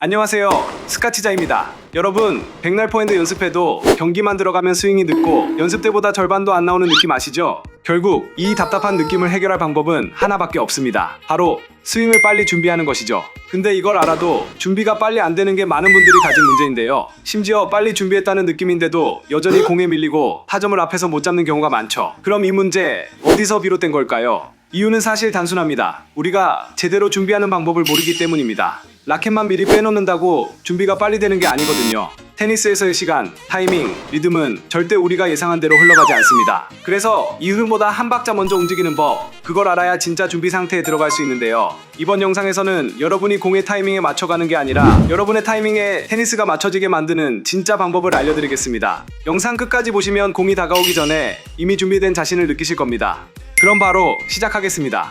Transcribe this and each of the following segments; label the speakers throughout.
Speaker 1: 안녕하세요, 스카치자입니다. 여러분, 백날 포핸드 연습해도 경기만 들어가면 스윙이 늦고 연습 때보다 절반도 안 나오는 느낌 아시죠? 결국 이 답답한 느낌을 해결할 방법은 하나밖에 없습니다. 바로 스윙을 빨리 준비하는 것이죠. 근데 이걸 알아도 준비가 빨리 안 되는 게 많은 분들이 가진 문제인데요. 심지어 빨리 준비했다는 느낌인데도 여전히 공에 밀리고 타점을 앞에서 못 잡는 경우가 많죠. 그럼 이 문제 어디서 비롯된 걸까요? 이유는 사실 단순합니다. 우리가 제대로 준비하는 방법을 모르기 때문입니다. 라켓만 미리 빼놓는다고 준비가 빨리 되는 게 아니거든요. 테니스에서의 시간, 타이밍, 리듬은 절대 우리가 예상한 대로 흘러가지 않습니다. 그래서 이 흐름보다 한 박자 먼저 움직이는 법, 그걸 알아야 진짜 준비 상태에 들어갈 수 있는데요. 이번 영상에서는 여러분이 공의 타이밍에 맞춰가는 게 아니라 여러분의 타이밍에 테니스가 맞춰지게 만드는 진짜 방법을 알려드리겠습니다. 영상 끝까지 보시면 공이 다가오기 전에 이미 준비된 자신을 느끼실 겁니다. 그럼 바로 시작하겠습니다.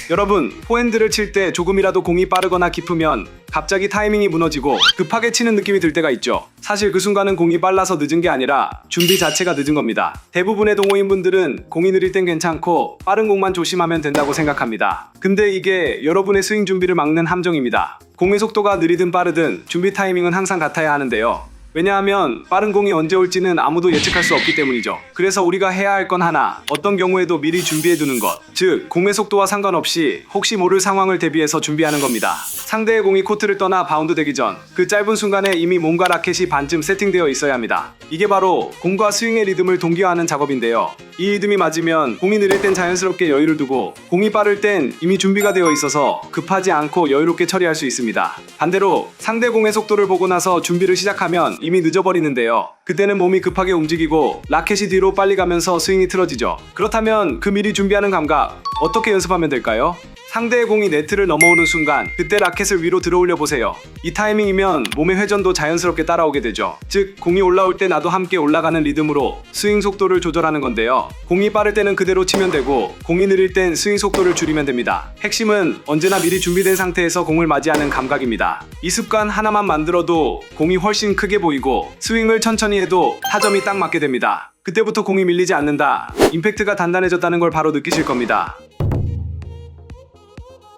Speaker 1: 여러분, 포핸드를 칠 때 조금이라도 공이 빠르거나 깊으면 갑자기 타이밍이 무너지고 급하게 치는 느낌이 들 때가 있죠. 사실 그 순간은 공이 빨라서 늦은 게 아니라 준비 자체가 늦은 겁니다. 대부분의 동호인분들은 공이 느릴 땐 괜찮고 빠른 공만 조심하면 된다고 생각합니다. 근데 이게 여러분의 스윙 준비를 막는 함정입니다. 공의 속도가 느리든 빠르든 준비 타이밍은 항상 같아야 하는데요. 왜냐하면 빠른 공이 언제 올지는 아무도 예측할 수 없기 때문이죠. 그래서 우리가 해야 할 건 하나, 어떤 경우에도 미리 준비해두는 것, 즉 공의 속도와 상관없이 혹시 모를 상황을 대비해서 준비하는 겁니다. 상대의 공이 코트를 떠나 바운드 되기 전 그 짧은 순간에 이미 몸과 라켓이 반쯤 세팅되어 있어야 합니다. 이게 바로 공과 스윙의 리듬을 동기화하는 작업인데요. 이 리듬이 맞으면 공이 느릴 땐 자연스럽게 여유를 두고 공이 빠를 땐 이미 준비가 되어 있어서 급하지 않고 여유롭게 처리할 수 있습니다. 반대로 상대 공의 속도를 보고 나서 준비를 시작하면 이미 늦어버리는데요. 그때는 몸이 급하게 움직이고 라켓이 뒤로 빨리 가면서 스윙이 틀어지죠. 그렇다면 그 미리 준비하는 감각 어떻게 연습하면 될까요? 상대의 공이 네트를 넘어오는 순간 그때 라켓을 위로 들어올려 보세요. 이 타이밍이면 몸의 회전도 자연스럽게 따라오게 되죠. 즉 공이 올라올 때 나도 함께 올라가는 리듬으로 스윙 속도를 조절하는 건데요. 공이 빠를 때는 그대로 치면 되고 공이 느릴 땐 스윙 속도를 줄이면 됩니다. 핵심은 언제나 미리 준비된 상태에서 공을 맞이하는 감각입니다. 이 습관 하나만 만들어도 공이 훨씬 크게 보이고 스윙을 천천히 해도 타점이 딱 맞게 됩니다. 그때부터 공이 밀리지 않는다, 임팩트가 단단해졌다는 걸 바로 느끼실 겁니다.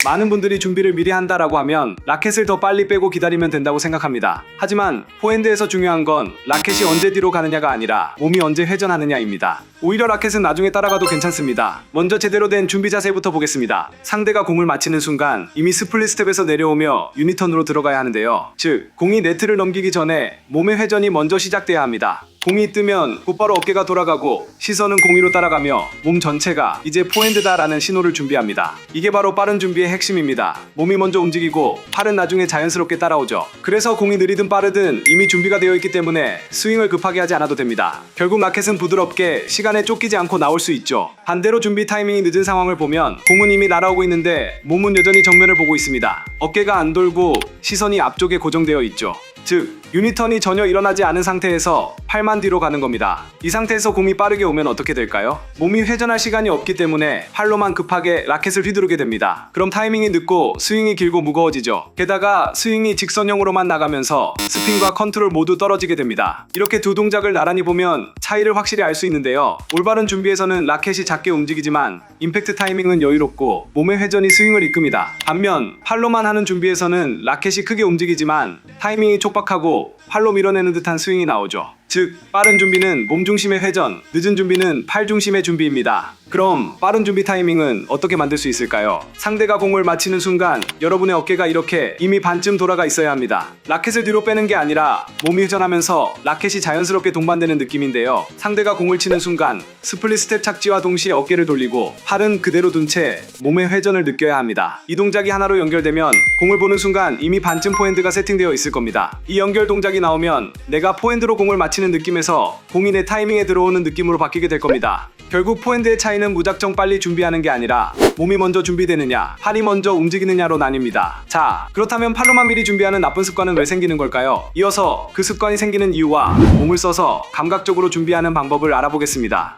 Speaker 1: 많은 분들이 준비를 미리 한다라고 하면 라켓을 더 빨리 빼고 기다리면 된다고 생각합니다. 하지만 포핸드에서 중요한 건 라켓이 언제 뒤로 가느냐가 아니라 몸이 언제 회전하느냐입니다. 오히려 라켓은 나중에 따라가도 괜찮습니다. 먼저 제대로 된 준비 자세부터 보겠습니다. 상대가 공을 맞히는 순간 이미 스플릿 스텝에서 내려오며 유니턴으로 들어가야 하는데요. 즉 공이 네트를 넘기기 전에 몸의 회전이 먼저 시작돼야 합니다. 공이 뜨면 곧바로 어깨가 돌아가고 시선은 공 위로 따라가며 몸 전체가 이제 포핸드다라는 신호를 준비합니다. 이게 바로 빠른 준비의 핵심입니다. 몸이 먼저 움직이고 팔은 나중에 자연스럽게 따라오죠. 그래서 공이 느리든 빠르든 이미 준비가 되어 있기 때문에 스윙을 급하게 하지 않아도 됩니다. 결국 라켓은 부드럽게 시간에 쫓기지 않고 나올 수 있죠. 반대로 준비 타이밍이 늦은 상황을 보면 공은 이미 날아오고 있는데 몸은 여전히 정면을 보고 있습니다. 어깨가 안 돌고 시선이 앞쪽에 고정되어 있죠. 즉 유니턴이 전혀 일어나지 않은 상태에서 팔만 뒤로 가는 겁니다. 이 상태에서 공이 빠르게 오면 어떻게 될까요? 몸이 회전할 시간이 없기 때문에 팔로만 급하게 라켓을 휘두르게 됩니다. 그럼 타이밍이 늦고 스윙이 길고 무거워지죠. 게다가 스윙이 직선형으로만 나가면서 스핀과 컨트롤 모두 떨어지게 됩니다. 이렇게 두 동작을 나란히 보면 차이를 확실히 알 수 있는데요. 올바른 준비에서는 라켓이 작게 움직이지만 임팩트 타이밍은 여유롭고 몸의 회전이 스윙을 이끕니다. 반면 팔로만 하는 준비에서는 라켓이 크게 움직이지만 타이밍이 촉박하고 팔로 밀어내는 듯한 스윙이 나오죠. 즉 빠른 준비는 몸 중심의 회전, 늦은 준비는 팔 중심의 준비입니다. 그럼 빠른 준비 타이밍은 어떻게 만들 수 있을까요? 상대가 공을 맞히는 순간 여러분의 어깨가 이렇게 이미 반쯤 돌아가 있어야 합니다. 라켓을 뒤로 빼는 게 아니라 몸이 회전하면서 라켓이 자연스럽게 동반되는 느낌인데요. 상대가 공을 치는 순간 스플릿 스텝 착지와 동시에 어깨를 돌리고 팔은 그대로 둔 채 몸의 회전을 느껴야 합니다. 이 동작이 하나로 연결되면 공을 보는 순간 이미 반쯤 포핸드가 세팅되어 있을 겁니다. 이 연결 동작이 나오면 내가 포핸드로 공을 맞히는 느낌에서 공이 내 타이밍에 들어오는 느낌으로 바뀌게 될 겁니다. 결국 포핸드의 차이는 무작정 빨리 준비하는 게 아니라 몸이 먼저 준비되느냐, 팔이 먼저 움직이느냐로 나뉩니다. 자, 그렇다면 팔로만 미리 준비하는 나쁜 습관은 왜 생기는 걸까요? 이어서 그 습관이 생기는 이유와 몸을 써서 감각적으로 준비하는 방법을 알아보겠습니다.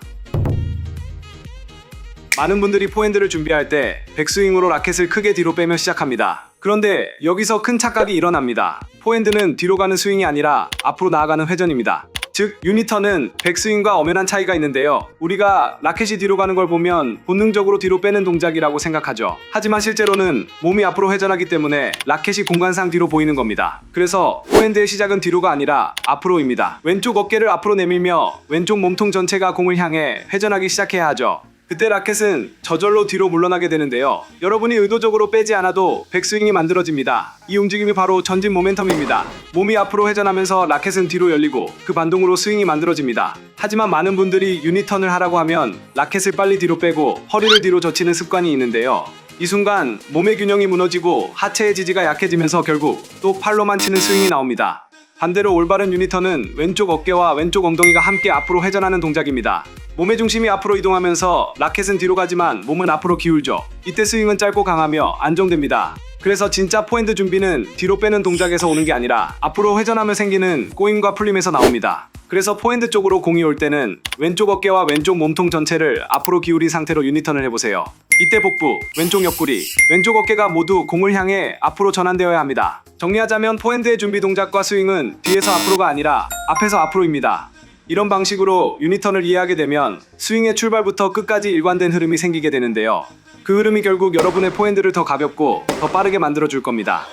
Speaker 1: 많은 분들이 포핸드를 준비할 때 백스윙으로 라켓을 크게 뒤로 빼며 시작합니다. 그런데 여기서 큰 착각이 일어납니다. 포핸드는 뒤로 가는 스윙이 아니라 앞으로 나아가는 회전입니다. 즉 유니턴은 백스윙과 엄연한 차이가 있는데요. 우리가 라켓이 뒤로 가는 걸 보면 본능적으로 뒤로 빼는 동작이라고 생각하죠. 하지만 실제로는 몸이 앞으로 회전하기 때문에 라켓이 공간상 뒤로 보이는 겁니다. 그래서 포핸드의 시작은 뒤로가 아니라 앞으로입니다. 왼쪽 어깨를 앞으로 내밀며 왼쪽 몸통 전체가 공을 향해 회전하기 시작해야 하죠. 그때 라켓은 저절로 뒤로 물러나게 되는데요. 여러분이 의도적으로 빼지 않아도 백스윙이 만들어집니다. 이 움직임이 바로 전진 모멘텀입니다. 몸이 앞으로 회전하면서 라켓은 뒤로 열리고 그 반동으로 스윙이 만들어집니다. 하지만 많은 분들이 유니턴을 하라고 하면 라켓을 빨리 뒤로 빼고 허리를 뒤로 젖히는 습관이 있는데요. 이 순간 몸의 균형이 무너지고 하체의 지지가 약해지면서 결국 또 팔로만 치는 스윙이 나옵니다. 반대로 올바른 유니턴은 왼쪽 어깨와 왼쪽 엉덩이가 함께 앞으로 회전하는 동작입니다. 몸의 중심이 앞으로 이동하면서 라켓은 뒤로 가지만 몸은 앞으로 기울죠. 이때 스윙은 짧고 강하며 안정됩니다. 그래서 진짜 포핸드 준비는 뒤로 빼는 동작에서 오는 게 아니라 앞으로 회전하며 생기는 꼬임과 풀림에서 나옵니다. 그래서 포핸드 쪽으로 공이 올 때는 왼쪽 어깨와 왼쪽 몸통 전체를 앞으로 기울인 상태로 유니턴을 해보세요. 이때 복부, 왼쪽 옆구리, 왼쪽 어깨가 모두 공을 향해 앞으로 전환되어야 합니다. 정리하자면 포핸드의 준비 동작과 스윙은 뒤에서 앞으로가 아니라 앞에서 앞으로입니다. 이런 방식으로 유니턴을 이해하게 되면 스윙의 출발부터 끝까지 일관된 흐름이 생기게 되는데요. 그 흐름이 결국 여러분의 포핸드를 더 가볍고 더 빠르게 만들어줄 겁니다.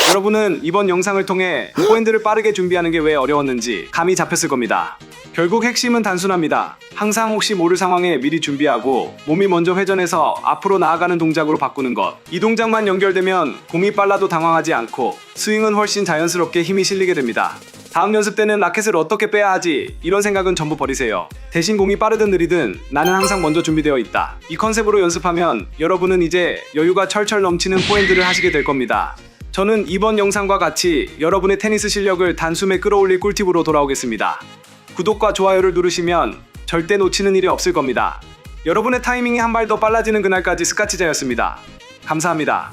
Speaker 1: 여러분은 이번 영상을 통해 포핸드를 빠르게 준비하는 게 왜 어려웠는지 감이 잡혔을 겁니다. 결국 핵심은 단순합니다. 항상 혹시 모를 상황에 미리 준비하고 몸이 먼저 회전해서 앞으로 나아가는 동작으로 바꾸는 것. 이 동작만 연결되면 공이 빨라도 당황하지 않고 스윙은 훨씬 자연스럽게 힘이 실리게 됩니다. 다음 연습 때는 라켓을 어떻게 빼야 하지? 이런 생각은 전부 버리세요. 대신 공이 빠르든 느리든 나는 항상 먼저 준비되어 있다. 이 컨셉으로 연습하면 여러분은 이제 여유가 철철 넘치는 포핸드를 하시게 될 겁니다. 저는 이번 영상과 같이 여러분의 테니스 실력을 단숨에 끌어올릴 꿀팁으로 돌아오겠습니다. 구독과 좋아요를 누르시면 절대 놓치는 일이 없을 겁니다. 여러분의 타이밍이 한 발 더 빨라지는 그날까지 스카치자였습니다. 감사합니다.